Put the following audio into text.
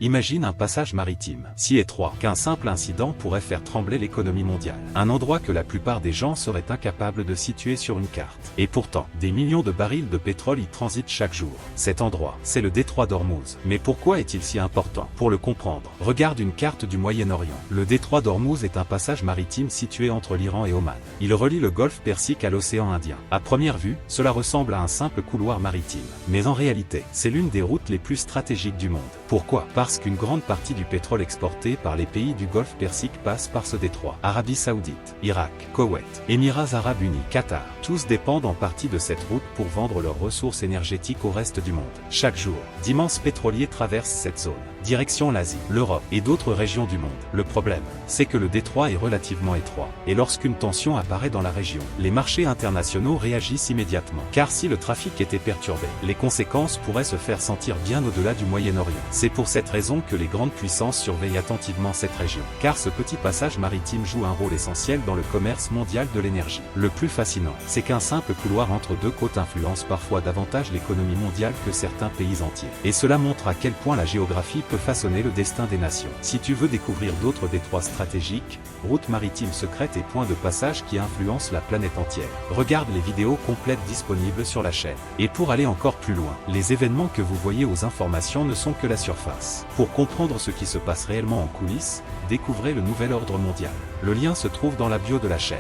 Imagine un passage maritime, si étroit qu'un simple incident pourrait faire trembler l'économie mondiale. Un endroit que la plupart des gens seraient incapables de situer sur une carte. Et pourtant, des millions de barils de pétrole y transitent chaque jour. Cet endroit, c'est le détroit d'Ormuz. Mais pourquoi est-il si important? Pour le comprendre, regarde une carte du Moyen-Orient. Le détroit d'Ormuz est un passage maritime situé entre l'Iran et Oman. Il relie le golfe Persique à l'océan Indien. À première vue, cela ressemble à un simple couloir maritime. Mais en réalité, c'est l'une des routes les plus stratégiques du monde. Pourquoi? Parce qu'une grande partie du pétrole exporté par les pays du golfe Persique passe par ce détroit. Arabie Saoudite, Irak, Koweït, Émirats Arabes Unis, Qatar, tous dépendent en partie de cette route pour vendre leurs ressources énergétiques au reste du monde. Chaque jour, d'immenses pétroliers traversent cette zone, direction l'Asie, l'Europe et d'autres régions du monde. Le problème, c'est que le détroit est relativement étroit, et lorsqu'une tension apparaît dans la région, les marchés internationaux réagissent immédiatement. Car si le trafic était perturbé, les conséquences pourraient se faire sentir bien au-delà du Moyen-Orient. C'est pour cette raison que les grandes puissances surveillent attentivement cette région, car ce petit passage maritime joue un rôle essentiel dans le commerce mondial de l'énergie. Le plus fascinant, c'est qu'un simple couloir entre deux côtes influence parfois davantage l'économie mondiale que certains pays entiers. Et cela montre à quel point la géographie peut façonner le destin des nations. Si tu veux découvrir d'autres détroits stratégiques, routes maritimes secrètes et points de passage qui influencent la planète entière, regarde les vidéos complètes disponibles sur la chaîne. Et pour aller encore plus loin, les événements que vous voyez aux informations ne sont que la surface. Pour comprendre ce qui se passe réellement en coulisses, découvrez le nouvel ordre mondial. Le lien se trouve dans la bio de la chaîne.